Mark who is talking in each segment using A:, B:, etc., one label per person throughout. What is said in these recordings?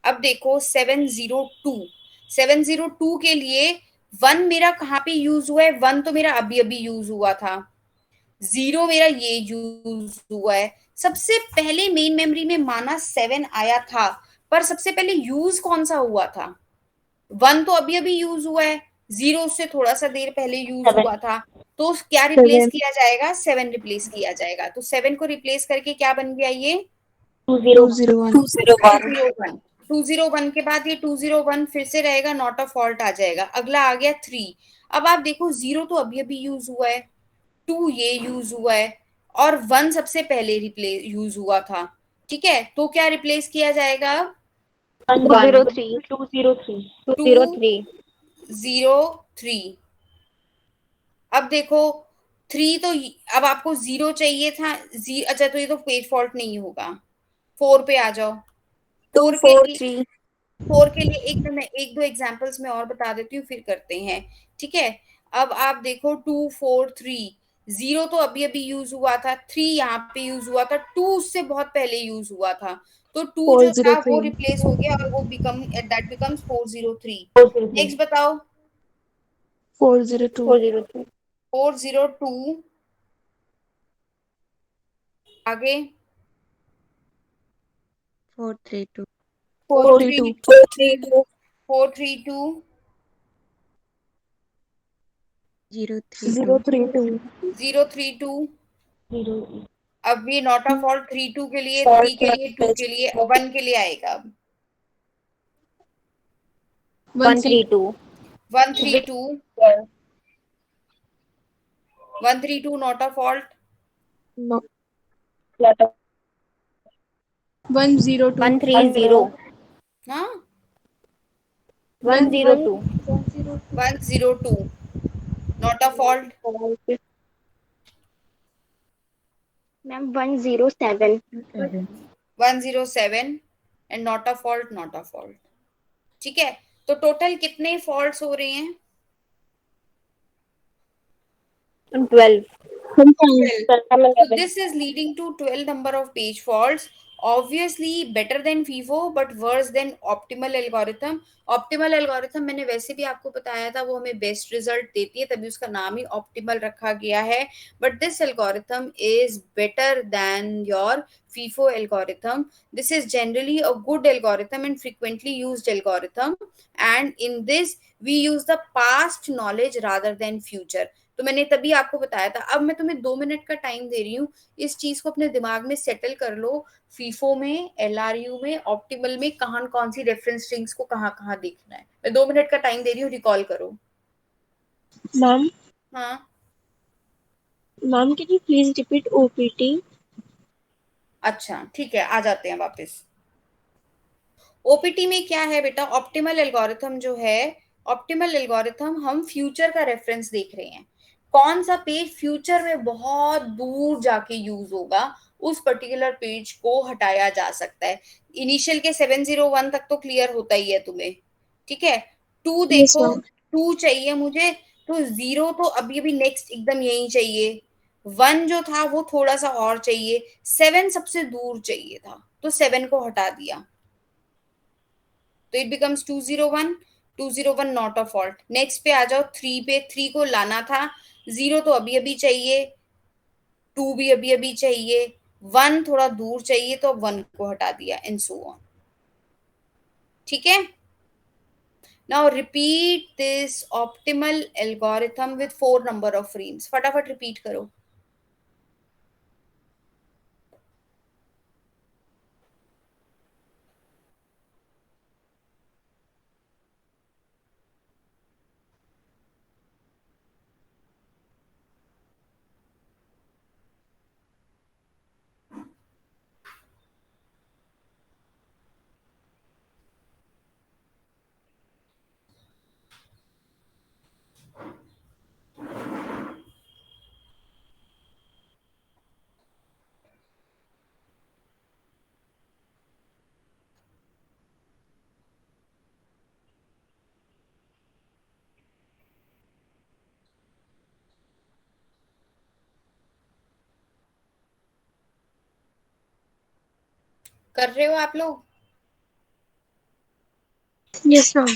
A: अब देखो 702 के लिए वन मेरा कहाँ पे यूज हुआ है, वन तो मेरा अभी अभी यूज हुआ था, जीरो मेरा ये यूज हुआ है। सबसे पहले मेन मेमोरी में माना 7 आया था, पर सबसे पहले यूज कौन सा हुआ था, वन तो अभी अभी यूज हुआ है, जीरो से थोड़ा सा देर पहले यूज
B: सेवन।
A: हुआ था। तो क्या रिप्लेस
B: सेवन।
A: किया जाएगा, 7 रिप्लेस किया जाएगा। तो 7 को रिप्लेस करके क्या बन गया ये,
B: two zero
C: two zero one.
B: 201।
A: 201। 201 के बाद ये 201 फिर से रहेगा, नॉट अ फॉल्ट आ जाएगा। अगला आ गया 3। अब आप देखो जीरो तो अभी अभी यूज हुआ है, टू ये यूज हुआ है, और वन सबसे पहले रिप्लेस यूज हुआ था। ठीक है, तो क्या रिप्लेस किया जाएगा अब,
B: 203। 203।
A: टू
B: 203।
A: Zero three. अब देखो थ्री तो, अब आपको जीरो चाहिए था, अच्छा तो ये तो पेज फॉल्ट नहीं होगा। फोर पे आ जाओ।
C: टू
A: फोर के
C: फोर
A: लिए,
C: थ्री
A: फोर के लिए मैं एक दो एग्जांपल्स में और बता देती हूँ, फिर करते हैं। ठीक है, अब आप देखो 243, जीरो तो अभी अभी यूज हुआ था, थ्री यहाँ पे यूज हुआ था, टू उससे बहुत पहले यूज हुआ था। तो टू
C: फोर
A: जो
C: जीरो
A: था
C: थ्री
A: वो रिप्लेस हो गया और वो दैट बिकम्स 403।
B: 403।
A: नेक्स्ट बताओ,
C: 402
B: 403।
A: 402 आगे,
C: 432
A: four
B: four
A: three
C: two
B: three two
A: 432
C: 032
B: 032।
A: 032।
B: Zero.
A: अब ये नॉट ऑफ ऑल, 32 के लिए, थ्री
B: फॉल्ट
A: के लिए, टू के लिए,
B: मैसेज।
A: वन के लिए आएगा अब,
B: 132।
A: 132। 132 नॉट अ फॉल्ट।
C: नो 102
B: 130।
A: हाँ,
B: 102।
A: 102 not a fault.
B: Ma'am 107।
A: 107 and not a fault, not a fault. ठीक है, तो टोटल कितने फॉल्ट्स हो रहे हैं,
B: 12।
A: 12. So this is leading to 12 number of page faults. Obviously better than FIFO but worse than optimal algorithm. Optimal algorithm मैंने वैसे भी आपको बताया था, वो हमें बेस्ट रिजल्ट देती है, तभी उसका नाम ही ऑप्टिमल रखा गया है। But this algorithm is better than your FIFO algorithm. This is generally a good algorithm and frequently used algorithm. And in this we use the past knowledge rather than future. तो मैंने तभी आपको बताया था। अब मैं तुम्हें 2 मिनट का टाइम दे रही हूँ, इस चीज को अपने दिमाग में सेटल कर लो। फीफो में, एलआरयू में, ऑप्टिमल में कहाँ कौन सी रेफरेंस स्ट्रिंग्स को कहाँ कहाँ देखना है। मैं 2 मिनट का टाइम दे रही हूँ, रिकॉल करो।
C: मैम
A: हाँ,
C: ma'am can you please repeat OPT?
A: अच्छा ठीक है, आ जाते हैं वापस। ओपीटी में क्या है बेटा, ऑप्टिमल एल्गोरिथम जो है, ऑप्टिमल एल्गोरिथम हम फ्यूचर का रेफरेंस देख रहे हैं। कौन सा पेज फ्यूचर में बहुत दूर जाके यूज होगा, उस पर्टिकुलर पेज को हटाया जा सकता है। इनिशियल के 701 तक तो क्लियर होता ही है तुम्हें। ठीक है, टू
C: यस
A: देखो,
C: मैम।
A: टू चाहिए मुझे, तो जीरो तो अभी अभी नेक्स्ट एकदम यही चाहिए। वन जो था वो थोड़ा सा और चाहिए, सेवन सबसे दूर चाहिए था, तो सेवन को हटा दिया, तो it becomes 201। 201 not a fault. Next पे आ जाओ, थ्री पे, थ्री को लाना था, जीरो तो अभी अभी चाहिए, टू भी अभी अभी चाहिए, वन थोड़ा दूर चाहिए, तो वन को हटा दिया, एंड सो ऑन। ठीक है, now repeat this optimal algorithm with 4 number of frames. फटाफट रिपीट करो। कर रहे हो आप लोग?
C: Yes, ma'am.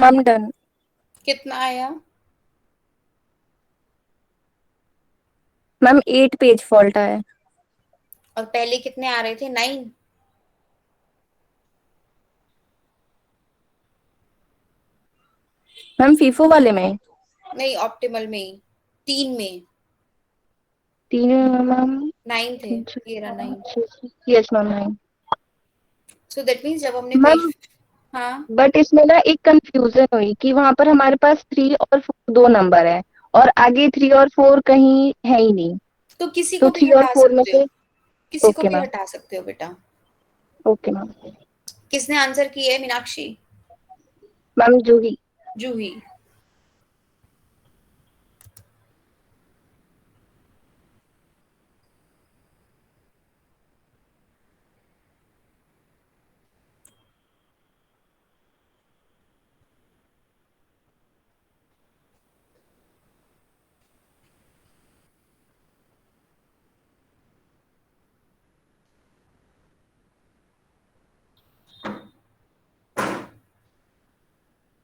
B: Ma'am done.
A: कितना आया?
B: मैम 8 पेज फॉल्ट आया है।
A: और पहले कितने आ रहे थे? 9?
B: मैम फीफो वाले में
A: नहीं, ऑप्टिमल में ही, 3 में
B: 3 मैम।
A: 9 थे। ये रहा 9।
B: Yes ma'am 9।
A: So that means जब हमने पेज,
B: मैम
A: हाँ,
B: बट इसमें ना एक कंफ्यूजन हुई कि वहां पर हमारे पास 3 और 4 दो नंबर है, और आगे 3 और 4 कहीं है ही नहीं।
A: तो किसी
B: तो
A: को भी
B: 3 और
A: हटा
B: 4 में
A: सकते हो,
B: से।
A: किसी को
B: ओके
A: भी
B: मैम।
A: हटा सकते हो बेटा।
B: Okay ma'am.
A: किसने आंसर किया है? मीनाक्षी?
B: मैम जूही।
A: जूही।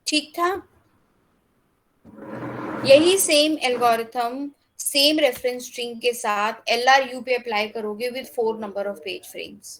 A: ठीक था। यही same algorithm same reference string के साथ LRU पे अप्लाई करोगे with 4 number of page frames.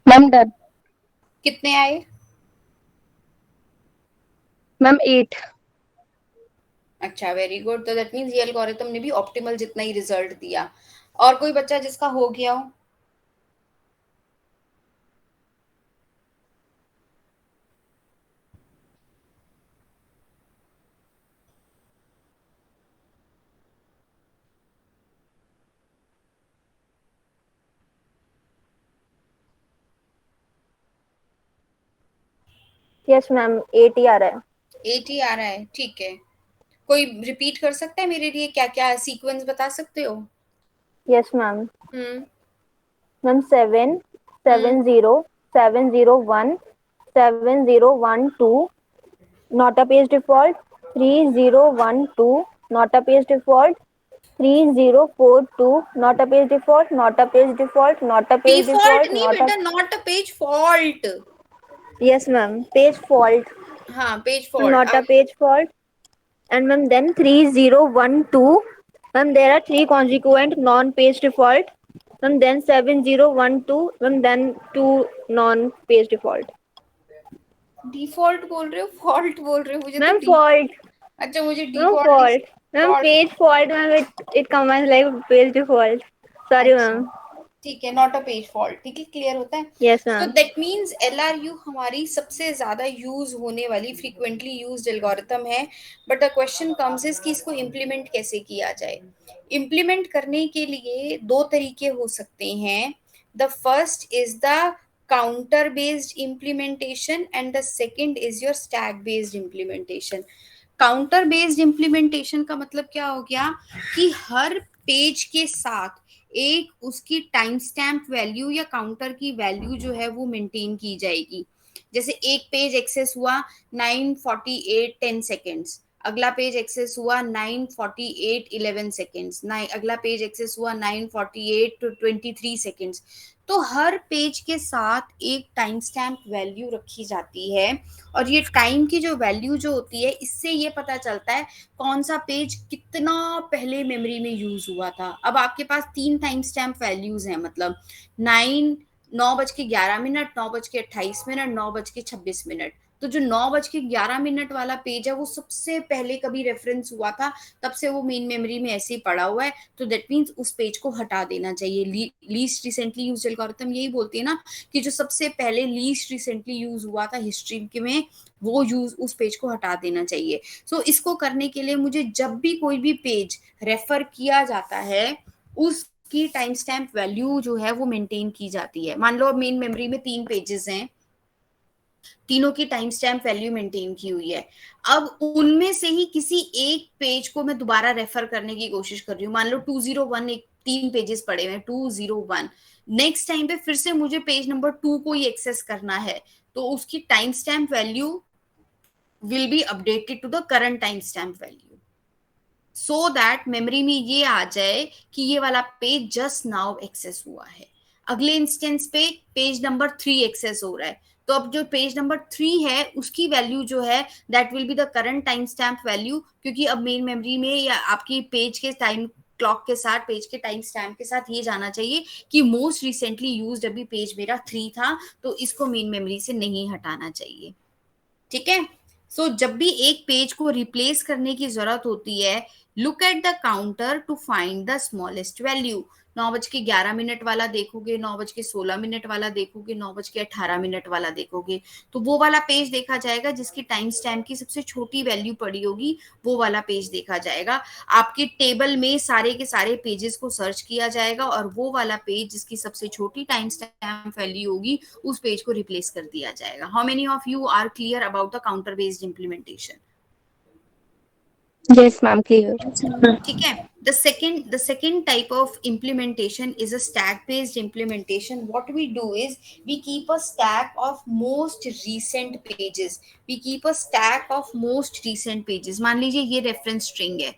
B: Ma'am done.
A: कितने आए?
B: मैम 8।
A: अच्छा, वेरी गुड। तो दैट मीन्स ये एल्गोरिथम ने भी ऑप्टिमल जितना ही रिजल्ट दिया। और कोई बच्चा जिसका हो गया हो?
B: यस मैम 8 ही आ रहा है।
A: 8 ही आ रहा है, ठीक है। कोई रिपीट कर सकता है मेरे लिए? क्या क्या सीक्वेंस बता सकते हो?
B: Yes ma'am.
A: Hmm.
B: Ma'am 7
A: hmm.
B: 7 0 7 0 1 7 0 1 2, not a page default. 3 0 1 2, not a page default. 3 0 4 2, not a page default, not a page default, not a page
A: default
B: default,
A: नहीं
B: not a.
A: बेटा, not a page fault.
B: Yes ma'am, page fault.
A: हाँ, page
B: Ma'am,
A: fault.
B: not a page fault. And ma'am then 3 0 1 2, ma'am there are 3 consequent non-page default. Ma'am then 7 0 1 2, ma'am then 2 non-page default.
A: Default बोल रहे हो, fault बोल रहे हो? मुझे तो
B: Ma'am
A: D,
B: fault.
A: अच्छा, मुझे
B: No
A: default he
B: fault. Ma'am
A: fault.
B: page fault, ma'am, it combines like page default. Sorry
A: अच्छा,
B: ma'am.
A: ठीक है, नॉट अ पेज फॉल्ट, ठीक है, क्लियर होता है।
B: Yes
A: so
B: ma'am.
A: That means LRU हमारी सबसे ज्यादा यूज होने वाली फ्रीक्वेंटली यूज्ड एल्गोरिथम है। But the question comes is कि इसको इम्प्लीमेंट कैसे किया जाए। इम्प्लीमेंट करने के लिए दो तरीके हो सकते हैं। The first is the counter based implementation and the second is your stack based implementation. Counter based implementation का मतलब क्या हो गया कि हर पेज के साथ एक उसकी टाइम स्टैम्प वैल्यू या काउंटर की वैल्यू जो है वो मेंटेन की जाएगी। जैसे एक पेज एक्सेस हुआ 9:48 10 सेकेंड्स, अगला पेज एक्सेस हुआ 9:48 11 सेकेंड्स, अगला पेज एक्सेस हुआ 9:48 23 सेकेंड्स। तो हर पेज के साथ एक टाइम स्टैम्प वैल्यू रखी जाती है, और ये टाइम की जो वैल्यू जो होती है, इससे ये पता चलता है कौन सा पेज कितना पहले मेमोरी में यूज हुआ था। अब आपके पास 3 टाइम स्टैम्प वैल्यूज हैं, मतलब 9:11, 9:28, 9:26। तो जो 9:11 वाला पेज है वो सबसे पहले कभी रेफरेंस हुआ था, तब से वो मेन मेमोरी में ऐसे ही पड़ा हुआ है, तो दैट मीन्स उस पेज को हटा देना चाहिए। लीस्ट रिसेंटली यूज एल्गोरिथम यही बोलती है ना कि जो सबसे पहले लीस्ट रिसेंटली यूज हुआ था हिस्ट्री में, वो यूज उस पेज को हटा देना चाहिए। सो इसको करने के लिए मुझे जब भी कोई भी पेज रेफर किया जाता है, उसकी टाइम स्टैम्प वैल्यू जो है वो मेंटेन की जाती है। मान लो अब मेन मेमोरी में 3 पेजेस हैं, तीनों की टाइम स्टैम्प वैल्यू मेंटेन की हुई है। अब उनमें से ही किसी एक पेज को मैं दोबारा रेफर करने की कोशिश कर रही हूँ, मान लो 201, एक 3 पेजेस पड़े हुए हैं 201, नेक्स्ट टाइम पे फिर से मुझे पेज नंबर 2 को ही एक्सेस करना है, तो उसकी time stamp value will be updated to the current time stamp value, so that memory में ये आ जाए कि ये वाला पेज जस्ट नाउ एक्सेस हुआ है। अगले इंस्टेंस पे पेज नंबर 3 एक्सेस हो रहा है, तो अब जो पेज नंबर 3 है उसकी वैल्यू जो है that will be the current time stamp value, क्योंकि अब मेन मेमोरी में या आपकी पेज के टाइम क्लॉक के साथ, पेज के टाइम स्टैम्प के साथ ये जाना चाहिए कि मोस्ट रिसेंटली यूज्ड अभी पेज मेरा 3 था, तो इसको मेन मेमोरी से नहीं हटाना चाहिए। ठीक है। सो जब भी एक पेज को रिप्लेस करने की जरूरत होती है, look at the counter to find the smallest value. 9:11 वाला देखोगे, 9:16 वाला देखोगे, 9:18 वाला देखोगे, तो वो वाला पेज देखा जाएगा जिसकी टाइम स्टैम्प की सबसे छोटी वैल्यू पड़ी होगी, वो वाला पेज देखा जाएगा। आपके टेबल में सारे के सारे पेजेस को सर्च किया जाएगा, और वो वाला पेज जिसकी सबसे छोटी टाइम स्टैम्प वैल्यू होगी, उस पेज को रिप्लेस कर दिया जाएगा। How many of you are clear about the counter based implementation?
B: Yes, ma'am, clear.
A: ठीक है। The second type of implementation is a stack based implementation. What we do is we keep a stack of most recent pages. मान लीजिए ये reference string है,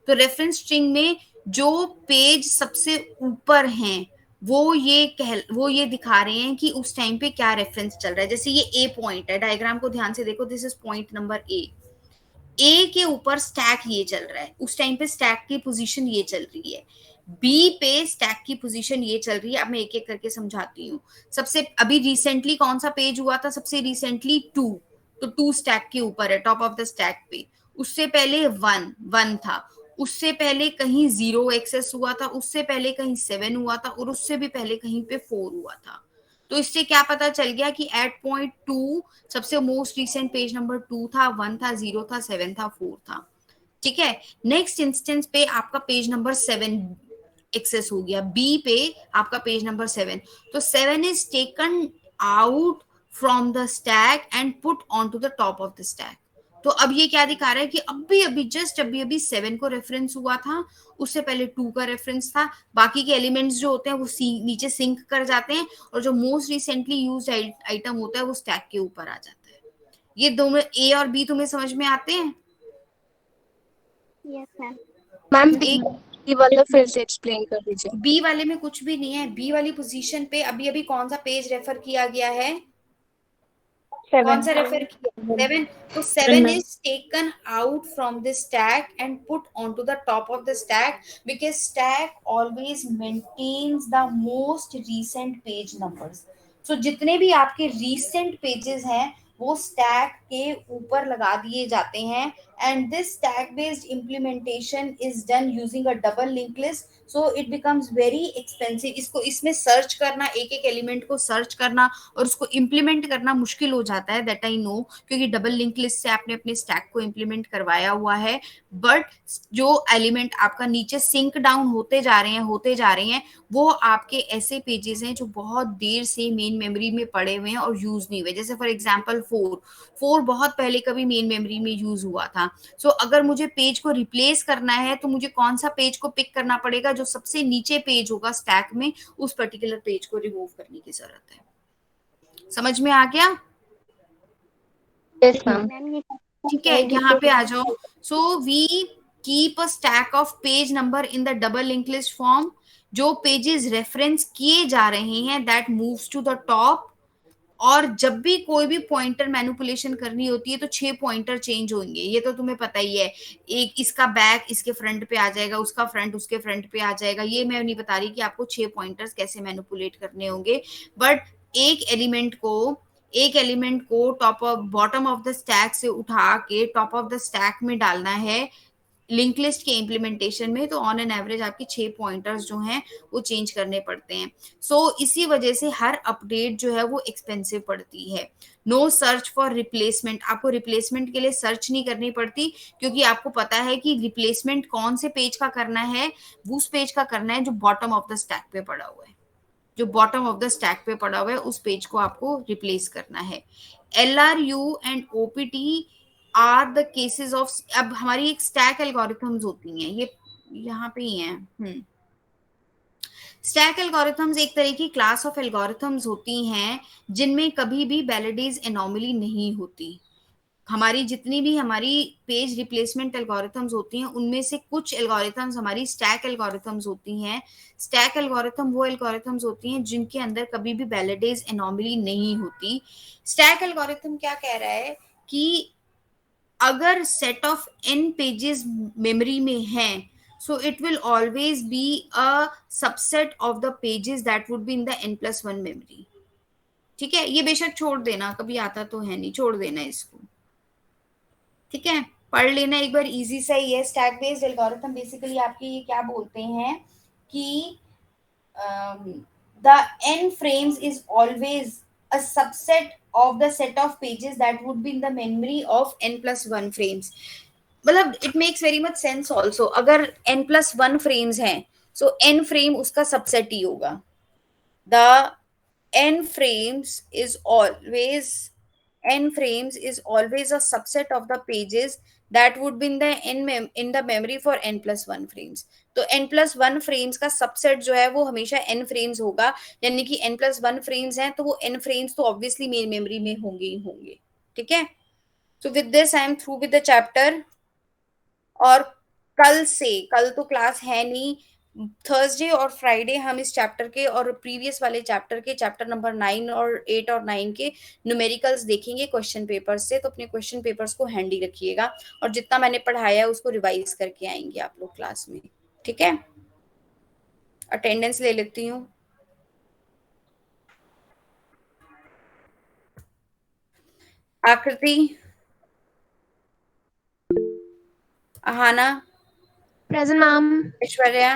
A: तो reference string में जो page सबसे ऊपर हैं वो ये दिखा रहे हैं कि उस टाइम पे क्या रेफरेंस चल रहा है। जैसे ये ए पॉइंट है, डायग्राम को ध्यान से देखो, this is point number A के ऊपर स्टैक ये चल रहा है, उस टाइम पे स्टैक की पोजीशन ये चल रही है। बी पे स्टैक की पोजीशन ये चल रही है। अब मैं एक एक करके समझाती हूँ। सबसे अभी रिसेंटली कौन सा पेज हुआ था? सबसे रिसेंटली 2, तो 2 स्टैक के ऊपर है, टॉप ऑफ द स्टैक पे। उससे पहले 1 था, उससे पहले कहीं 0 एक्सेस हुआ था, उससे पहले कहीं 7 हुआ था, और उससे भी पहले कहीं पे 4 हुआ था। तो इससे क्या पता चल गया कि एट पॉइंट 2 सबसे मोस्ट रिसेंट पेज नंबर 2 था, 1 था, 0 था, 7 था, 4 था। ठीक है। नेक्स्ट इंस्टेंस पे आपका पेज नंबर 7 एक्सेस हो गया, बी पे आपका पेज नंबर 7, तो 7 is taken out from the stack and put on to the top of the stack. तो अब ये क्या दिखा रहा है कि अभी अभी 7 को रेफरेंस हुआ था, उससे पहले 2 का रेफरेंस था, बाकी के एलिमेंट्स जो होते हैं वो नीचे सिंक कर जाते हैं, और जो मोस्ट रिसेंटली यूज्ड आइटम होता है वो स्टैक के ऊपर आ जाता है। ये दोनों ए और बी तुम्हें समझ में आते हैं?
B: Yes, ma'am.
C: मैम
A: एक
C: ये वाला फिर से एक्सप्लेन कर दीजिए।
A: बी वाले में कुछ भी नहीं है। बी वाली पोजीशन पे अभी अभी कौन सा पेज रेफर किया गया है? कौन सा रेफर किया? 7। तो 7 is taken out from the stack and put onto the top of the stack, because stack always maintains the most recent page numbers. So जितने भी आपके recent pages हैं वो stack के ऊपर लगा दिए जाते हैं, and this stack based implementation is done using a double linked list. So it becomes very expensive. इसको इसमें सर्च करना, एक एक एलिमेंट को सर्च करना और उसको इम्प्लीमेंट करना मुश्किल हो जाता है, दैट आई नो, क्योंकि डबल लिंक लिस्ट से आपने अपने स्टैक को इम्प्लीमेंट करवाया हुआ है। बट जो एलिमेंट आपका नीचे सिंक डाउन होते जा रहे हैं वो आपके ऐसे पेजेस हैं जो बहुत देर से मेन मेमोरी में पड़े हुए हैं और यूज नहीं हुए। जैसे फॉर एग्जांपल 4 बहुत पहले कभी मेन मेमोरी में यूज हुआ था। सो अगर मुझे पेज को रिप्लेस करना है तो मुझे कौन सा पेज को पिक करना पड़ेगा? जो सबसे नीचे पेज होगा स्टैक में, उस पर्टिकुलर पेज को रिमूव करने की जरूरत है। समझ में आ गया?
B: Yes ma'am.
A: ठीक है, यहाँ पे आ जाओ. So we keep a stack of page number in the double link list form. जो पेजेस रेफरेंस किए जा रहे हैं that moves to the top. और जब भी कोई भी पॉइंटर मैनिपुलेशन करनी होती है तो 6 पॉइंटर चेंज होंगे, ये तो तुम्हें पता ही है. एक इसका बैक इसके फ्रंट पे आ जाएगा, उसका फ्रंट उसके फ्रंट पे आ जाएगा. ये मैं नहीं बता रही कि आपको 6 पॉइंटर्स कैसे मैनिपुलेट करने होंगे, बट एक एलिमेंट को top of bottom of the stack से उठा के टॉप ऑफ द स्टैक में डालना है लिंक लिस्ट के इम्प्लीमेंटेशन में. तो ऑन एन एवरेज आपके 6 पॉइंटर्स जो हैं वो चेंज करने पड़ते हैं. इसी वजह से हर अपडेट जो है वो एक्सपेंसिव पड़ती है. Know search for replacement. आपको रिप्लेसमेंट के लिए सर्च नहीं करनी पड़ती, क्योंकि आपको पता है कि रिप्लेसमेंट कौन से पेज का करना है. उस पेज का करना है जो बॉटम ऑफ द स्टैक पे पड़ा हुआ है. जो बॉटम ऑफ द स्टैक पे पड़ा हुआ है उस पेज को आपको रिप्लेस करना है. LRU and OPT are the cases of. अब हमारी एक स्टैक एल्गोरिथम्स होती हैं, ये यहाँ पे ही हैं. स्टैक एल्गोरिथम्स एक तरह की क्लास ऑफ एल्गोरिथम्स होती हैं जिनमें कभी भी बैलेडीज एनोमली नहीं होती. हमारी जितनी भी हमारी पेज रिप्लेसमेंट एल्गोरिथम्स होती हैं उनमें से कुछ एल्गोरिथम्स हमारी स्टैक एल्गोरिथम्स होती हैं. स्टैक एल्गोरिथम वो एल्गोरिथम्स होती हैं जिनके अंदर कभी भी वैलिडेज एनोमली नहीं होती. स्टैक एल्गोरिथम क्या कह रहा है कि अगर set of n pages memory में हैं, so it will always be a subset of the pages that would be in the n+1 memory. ठीक है, ये बेशक छोड़ देना, कभी आता तो है नहीं, छोड़ देना इसको. ठीक है, पढ़ लेना एक बार, इजी सा ही है. स्टैक बेस्ड एल्गोरिथम बेसिकली आपके ये क्या बोलते हैं कि the n frames is always a subset of the set of pages that would be in the memory of n+1 frames. मतलब it makes very much sense also. अगर n+1 frames हैं सो n frame उसका subset ही होगा. The n frames is always a subset of the pages that would be in the memory for n+1 frames. तो n+1 frames का subset जो है वो हमेशा n फ्रेम्स होगा. यानी कि n+1 फ्रेम्स हैं तो वो n फ्रेम्स तो ऑब्वियसली मेन मेमोरी में होंगे ही होंगे. ठीक है, so with this I am through with the chapter. और कल तो क्लास है नहीं. थर्सडे और फ्राइडे हम इस चैप्टर के और प्रीवियस वाले चैप्टर के चैप्टर नंबर 9 और 8 और 9 के न्यूमेरिकल्स देखेंगे क्वेश्चन पेपर से. तो अपने क्वेश्चन पेपर्स को हैंडी रखिएगा और जितना मैंने पढ़ाया है उसको रिवाइज करके आएंगे आप लोग क्लास में. ठीक है, अटेंडेंस ले लेती हूँ. आकृति, अहाना,
D: प्रेजेंट मैम.
A: ऐश्वर्या,